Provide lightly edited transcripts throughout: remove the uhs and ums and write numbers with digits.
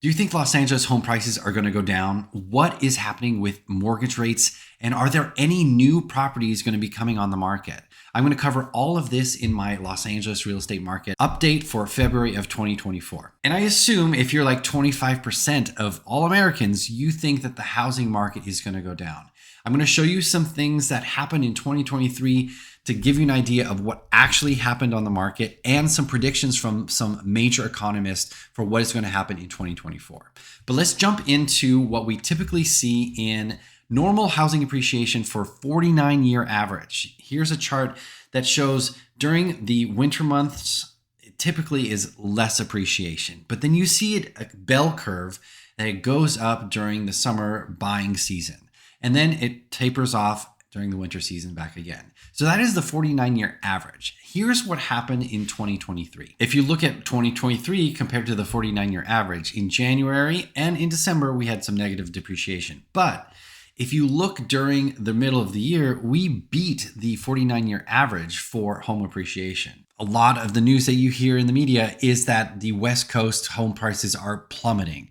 Do you think Los Angeles home prices are going to go down? What is happening with mortgage rates? And are there any new properties going to be coming on the market? I'm going to cover all of this in my Los Angeles real estate market update for February of 2024. And I assume if you're like 25% of all Americans, you think that the housing market is going to go down. I'm going to show you some things that happened in 2023 to give you an idea of what actually happened on the market and some predictions from some major economists for what is going to happen in 2024. But let's jump into what we typically see in normal housing appreciation for 49-year average. Here's a chart that shows during the winter months, it typically is less appreciation. But then you see it a bell curve that it goes up during the summer buying season. And then it tapers off during the winter season back again. So that is the 49-year average. Here's what happened in 2023. If you look at 2023 compared to the 49-year average, in January and in December, we had some negative depreciation. But if you look during the middle of the year, we beat the 49-year average for home appreciation. A lot of the news that you hear in the media is that the West Coast home prices are plummeting.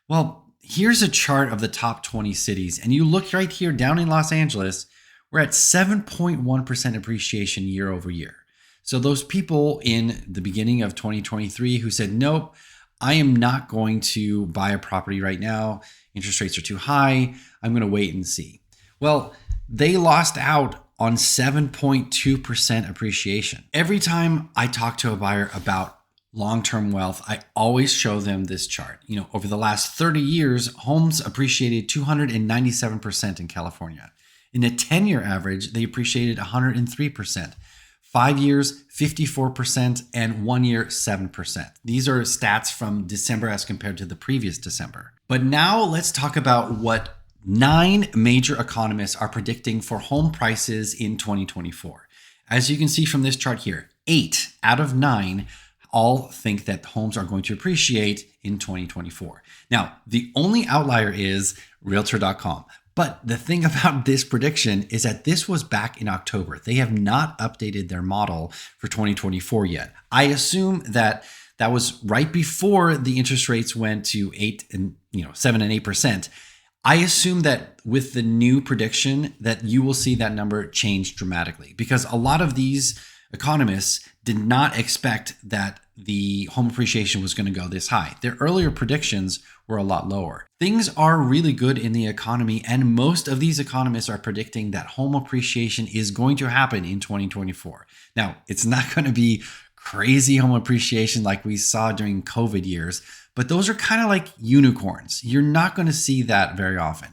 Well, here's a chart of the top 20 cities, and you look right here down in Los Angeles, we're at 7.1% appreciation year over year. So those people in the beginning of 2023 who said, nope, I am not going to buy a property right now. Interest rates are too high. I'm going to wait and see. Well, they lost out on 7.2% appreciation. Every time I talk to a buyer about long-term wealth, I always show them this chart. Over the last 30 years, homes appreciated 297% in California. In a 10-year average, they appreciated 103%. 5 years, 54%, and 1 year, 7%. These are stats from December as compared to the previous December. But now let's talk about what 9 major economists are predicting for home prices in 2024. As you can see from this chart here, 8 out of 9 all think that homes are going to appreciate in 2024. Now, the only outlier is Realtor.com. But the thing about this prediction is that this was back in October. They have not updated their model for 2024 yet. I assume that that was right before the interest rates went to 7 and 8%. I assume that with the new prediction that you will see that number change dramatically, because a lot of these economists did not expect that the home appreciation was going to go this high. Their earlier predictions were a lot lower. Things are really good in the economy, and most of these economists are predicting that home appreciation is going to happen in 2024. Now, it's not going to be crazy home appreciation like we saw during COVID years, but those are kind of like unicorns. You're not going to see that very often.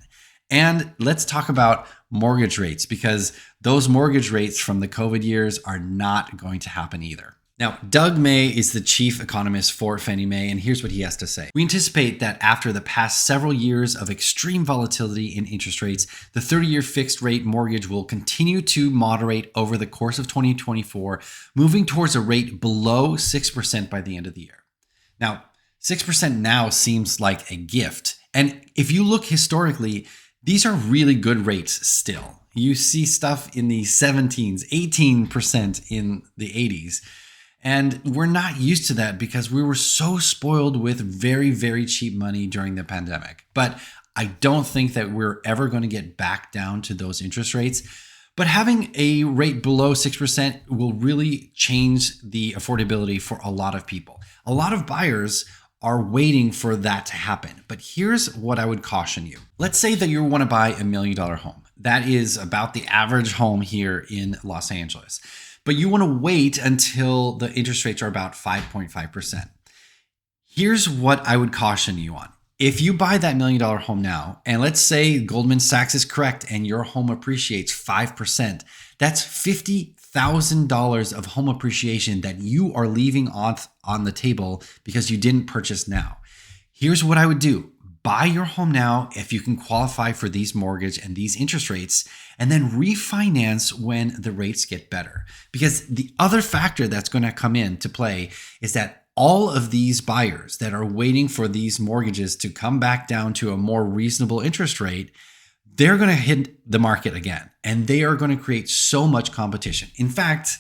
And let's talk about mortgage rates, because those mortgage rates from the COVID years are not going to happen either. Now, Doug May is the chief economist for Fannie Mae, and here's what he has to say. We anticipate that after the past several years of extreme volatility in interest rates, the 30-year fixed rate mortgage will continue to moderate over the course of 2024, moving towards a rate below 6% by the end of the year. Now, 6% now seems like a gift. And if you look historically, these are really good rates still. You see stuff in the 17s, 18% in the 80s. And we're not used to that because we were so spoiled with very, very cheap money during the pandemic. But I don't think that we're ever going to get back down to those interest rates. But having a rate below 6% will really change the affordability for a lot of people. A lot of buyers are waiting for that to happen. But here's what I would caution you. Let's say that you want to buy $1 million home. That is about the average home here in Los Angeles. But you want to wait until the interest rates are about 5.5%. Here's what I would caution you on. If you buy that $1 million home now, and let's say Goldman Sachs is correct and your home appreciates 5%, that's $50,000 of home appreciation that you are leaving on the table because you didn't purchase now. Here's what I would do. Buy your home now if you can qualify for these mortgage and these interest rates, and then refinance when the rates get better. Because the other factor that's going to come into play is that all of these buyers that are waiting for these mortgages to come back down to a more reasonable interest rate, they're going to hit the market again, and they are going to create so much competition. In fact,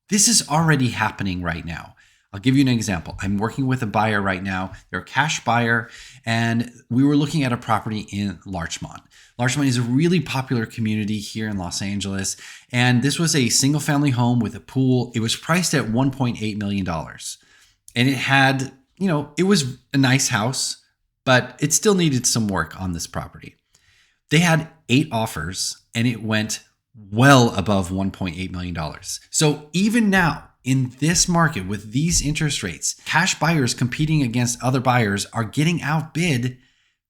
this is already happening right now. I'll give you an example. I'm working with a buyer right now. They're a cash buyer, and we were looking at a property in Larchmont. Larchmont is a really popular community here in Los Angeles, and this was a single family home with a pool. It was priced at $1.8 million. And it had, it was a nice house, but it still needed some work on this property. They had 8 offers, and it went well above $1.8 million. So even now, in this market with these interest rates, cash buyers competing against other buyers are getting outbid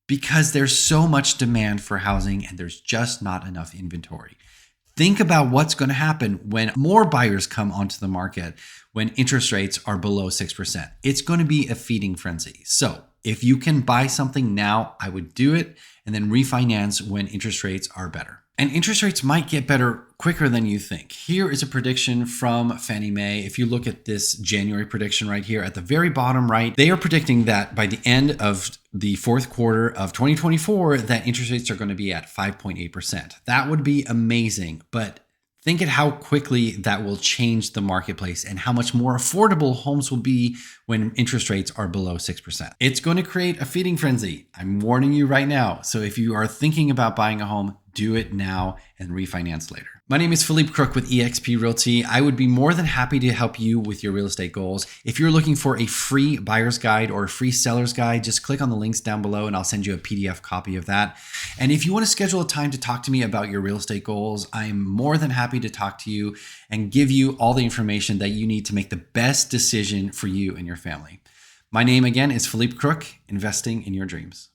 because there's so much demand for housing and there's just not enough inventory. Think about what's going to happen when more buyers come onto the market when interest rates are below 6%. It's going to be a feeding frenzy. So if you can buy something now, I would do it and then refinance when interest rates are better. And interest rates might get better quicker than you think. Here is a prediction from Fannie Mae. If you look at this January prediction right here at the very bottom right, they are predicting that by the end of the fourth quarter of 2024, that interest rates are going to be at 5.8%. That would be amazing, but think at how quickly that will change the marketplace and how much more affordable homes will be when interest rates are below 6%. It's going to create a feeding frenzy. I'm warning you right now. So if you are thinking about buying a home, do it now and refinance later. My name is Felipe Crook with EXP Realty. I would be more than happy to help you with your real estate goals. If you're looking for a free buyer's guide or a free seller's guide, just click on the links down below and I'll send you a PDF copy of that. And if you want to schedule a time to talk to me about your real estate goals, I'm more than happy to talk to you and give you all the information that you need to make the best decision for you and your family. My name again is Felipe Crook, investing in your dreams.